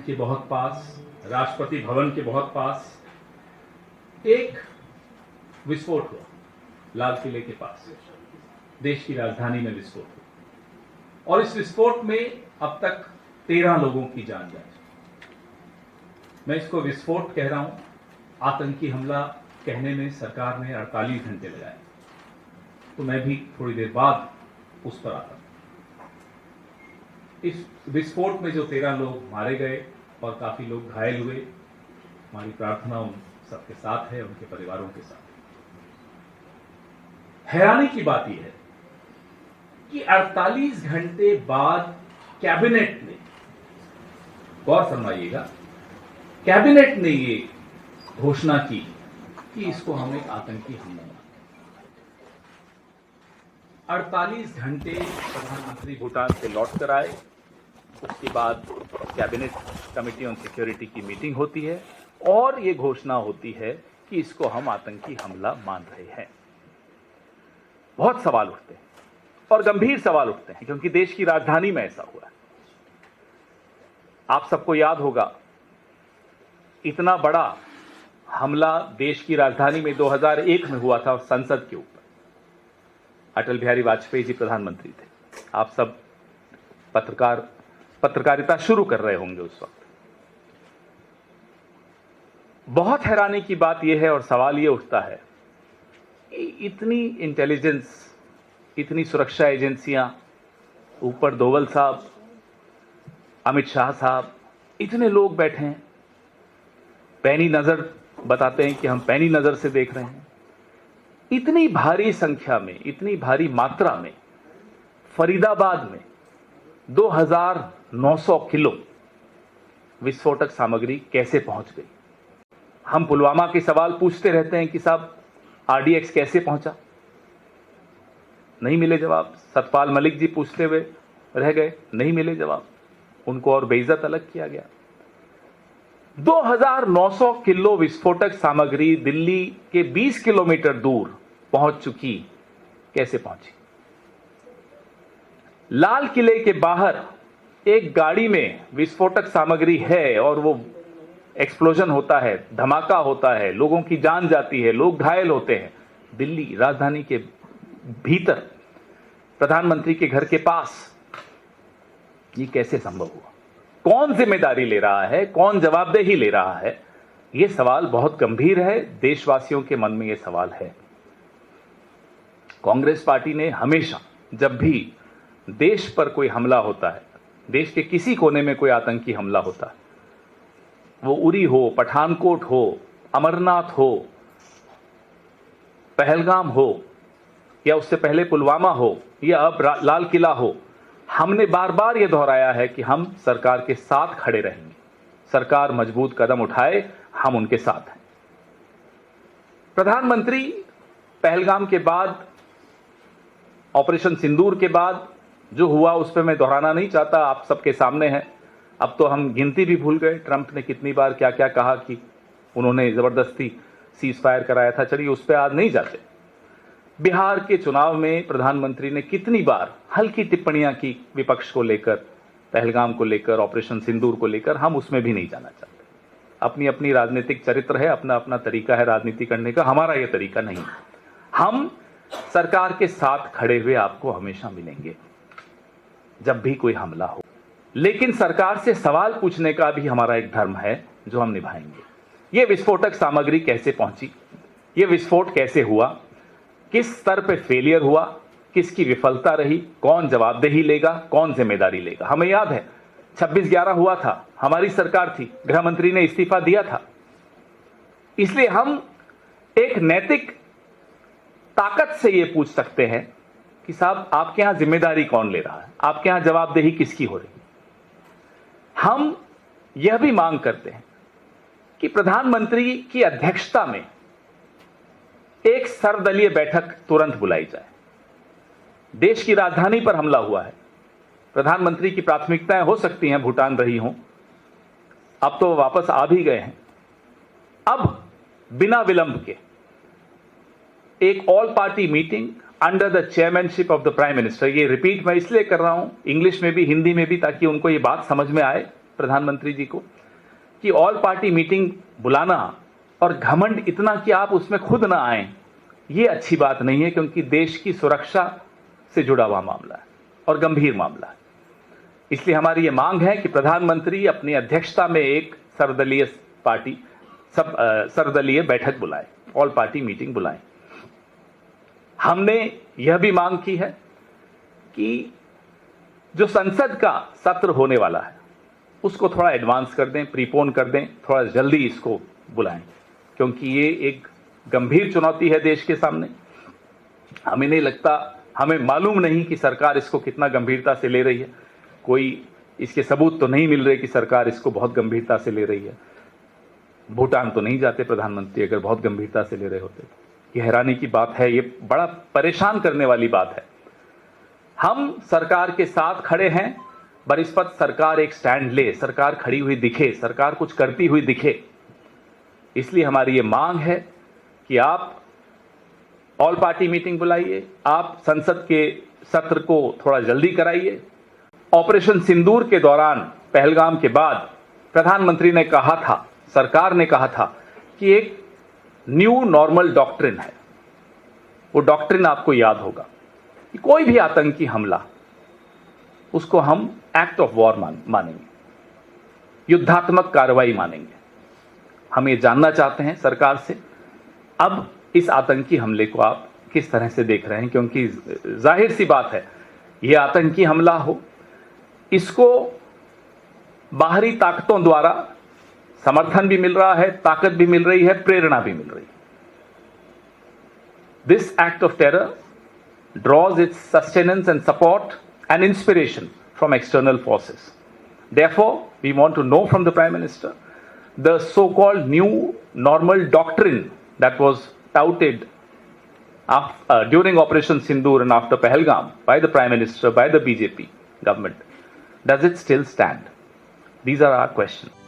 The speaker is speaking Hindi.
पार्लियामेंट के बहुत पास, राष्ट्रपति भवन के बहुत पास एक विस्फोट हुआ। लाल किले के पास देश की राजधानी में विस्फोट हुआ और इस विस्फोट में अब तक 13 लोगों की जान जा चुकी। मैं इसको विस्फोट कह रहा हूं, आतंकी हमला कहने में सरकार ने 48 घंटे लगाए, तो मैं भी थोड़ी देर बाद उस पर आता हूं। इस विस्फोट में जो 13 लोग मारे गए और काफी लोग घायल हुए, हमारी प्रार्थना उन सबके साथ है, उनके परिवारों के साथ। हैरानी की बात यह है कि 48 घंटे बाद कैबिनेट ने, गौर फरमाइएगा, कैबिनेट ने ये घोषणा की कि इसको हम एक आतंकी हमला मानते हैं। 48 घंटे प्रधानमंत्री भूटान से लौट कर आए, उसके बाद कैबिनेट कमेटी ऑन सिक्योरिटी की मीटिंग होती है और ये घोषणा होती है कि इसको हम आतंकी हमला मान रहे हैं। बहुत सवाल उठते हैं और गंभीर सवाल उठते हैं, क्योंकि देश की राजधानी में ऐसा हुआ है। आप सबको याद होगा, इतना बड़ा हमला देश की राजधानी में 2001 में हुआ था, संसद के ऊपर। अटल बिहारी वाजपेयी जी प्रधानमंत्री थे। आप सब पत्रकारिता शुरू कर रहे होंगे उस वक्त। बहुत हैरानी की बात यह है और सवाल यह उठता है कि इतनी इंटेलिजेंस, इतनी सुरक्षा एजेंसियां, ऊपर डोवल साहब, अमित शाह साहब, इतने लोग बैठे हैं, पैनी नजर बताते हैं कि हम पैनी नजर से देख रहे हैं। इतनी भारी संख्या में, इतनी भारी मात्रा में फरीदाबाद में 2900 किलो विस्फोटक सामग्री कैसे पहुंच गई। हम पुलवामा के सवाल पूछते रहते हैं कि साहब आरडीएक्स कैसे पहुंचा, नहीं मिले जवाब। सतपाल मलिक जी पूछते हुए रह गए, नहीं मिले जवाब, उनको और बेइज्जत अलग किया गया। 2900 किलो विस्फोटक सामग्री दिल्ली के 20 किलोमीटर दूर पहुंच चुकी, कैसे पहुंची। लाल किले के बाहर एक गाड़ी में विस्फोटक सामग्री है और वो एक्सप्लोजन होता है, धमाका होता है, लोगों की जान जाती है, लोग घायल होते हैं। दिल्ली राजधानी के भीतर, प्रधानमंत्री के घर के पास, ये कैसे संभव हुआ। कौन जिम्मेदारी ले रहा है, कौन जवाबदेही ले रहा है, यह सवाल बहुत गंभीर है। देशवासियों के मन में यह सवाल है। कांग्रेस पार्टी ने हमेशा, जब भी देश पर कोई हमला होता है, देश के किसी कोने में कोई आतंकी हमला होता है, वो उरी हो, पठानकोट हो, अमरनाथ हो, पहलगाम हो, या उससे पहले पुलवामा हो, या अब लाल किला हो, हमने बार बार यह दोहराया है कि हम सरकार के साथ खड़े रहेंगे। सरकार मजबूत कदम उठाए, हम उनके साथ हैं। प्रधानमंत्री पहलगाम के बाद, ऑपरेशन सिंदूर के बाद जो हुआ, उस पर मैं दोहराना नहीं चाहता, आप सबके सामने है। अब तो हम गिनती भी भूल गए, ट्रंप ने कितनी बार क्या क्या कहा कि उन्होंने जबरदस्ती सीज फायर कराया था। चलिए उस पर आज नहीं जाते। बिहार के चुनाव में प्रधानमंत्री ने कितनी बार हल्की टिप्पणियां की विपक्ष को लेकर, पहलगाम को लेकर, ऑपरेशन सिंदूर को लेकर, हम उसमें भी नहीं जाना चाहते। अपनी अपनी राजनीतिक चरित्र है, अपना अपना तरीका है राजनीति करने का, हमारा यह तरीका नहीं। हम सरकार के साथ खड़े हुए आपको हमेशा मिलेंगे जब भी कोई हमला हो, लेकिन सरकार से सवाल पूछने का भी हमारा एक धर्म है जो हम निभाएंगे। यह विस्फोटक सामग्री कैसे पहुंची, यह विस्फोट कैसे हुआ, किस स्तर पे फेलियर हुआ, किसकी विफलता रही, कौन जवाबदेही लेगा, कौन जिम्मेदारी लेगा। हमें याद है 26/11 हुआ था, हमारी सरकार थी, गृह मंत्री ने इस्तीफा दिया था। इसलिए हम एक नैतिक ताकत से यह पूछ सकते हैं कि साहब आपके यहां जिम्मेदारी कौन ले रहा है, आपके यहां जवाबदेही किसकी हो रही। हम यह भी मांग करते हैं कि प्रधानमंत्री की अध्यक्षता में एक सर्वदलीय बैठक तुरंत बुलाई जाए। देश की राजधानी पर हमला हुआ है, प्रधानमंत्री की प्राथमिकताएं हो सकती हैं भूटान रही हों, अब तो वापस आ भी गए हैं। अब बिना विलंब के एक all party meeting under the chairmanship of the prime minister, ये रिपीट मैं इसलिए कर रहा हूं इंग्लिश में भी हिंदी में भी, ताकि उनको ये बात समझ में आए प्रधानमंत्री जी को कि ऑल पार्टी मीटिंग बुलाना और घमंड इतना कि आप उसमें खुद ना आए, ये अच्छी बात नहीं है, क्योंकि देश की सुरक्षा से जुड़ा हुआ मामला है और गंभीर मामला है। इसलिए हमारी ये मांग है कि प्रधानमंत्री अपनी अध्यक्षता में एक सर्वदलीय बैठक बुलाए, ऑल पार्टी मीटिंग बुलाएं। हमने यह भी मांग की है कि जो संसद का सत्र होने वाला है उसको थोड़ा एडवांस कर दें, प्रीपोन कर दें, थोड़ा जल्दी इसको बुलाएं, क्योंकि ये एक गंभीर चुनौती है देश के सामने। हमें नहीं लगता, हमें मालूम नहीं कि सरकार इसको कितना गंभीरता से ले रही है। कोई इसके सबूत तो नहीं मिल रहे कि सरकार इसको बहुत गंभीरता से ले रही है। भूटान तो नहीं जाते प्रधानमंत्री अगर बहुत गंभीरता से ले रहे होते। ये हैरानी की बात है, ये बड़ा परेशान करने वाली बात है। हम सरकार के साथ खड़े हैं, बनिस्पत सरकार एक स्टैंड ले, सरकार खड़ी हुई दिखे, सरकार कुछ करती हुई दिखे। इसलिए हमारी ये मांग है कि आप ऑल पार्टी मीटिंग बुलाइए, आप संसद के सत्र को थोड़ा जल्दी कराइए। ऑपरेशन सिंदूर के दौरान, पहलगाम के बाद प्रधानमंत्री ने कहा था, सरकार ने कहा था कि एक न्यू नॉर्मल डॉक्ट्रिन है। वो डॉक्ट्रिन आपको याद होगा कि कोई भी आतंकी हमला उसको हम एक्ट ऑफ वॉर मानेंगे, युद्धात्मक कार्रवाई मानेंगे। हम ये जानना चाहते हैं सरकार से, अब इस आतंकी हमले को आप किस तरह से देख रहे हैं, क्योंकि जाहिर सी बात है ये आतंकी हमला हो, इसको बाहरी ताकतों द्वारा समर्थन भी मिल रहा है, ताकत भी मिल रही है, प्रेरणा भी मिल रही है। This act of terror draws its sustenance and support and inspiration from external forces. Therefore, we want to know from the Prime Minister the so-called new normal doctrine that was touted during Operation Sindoor and after Pahalgam by the Prime Minister, by the BJP government. Does it still stand? These are our questions.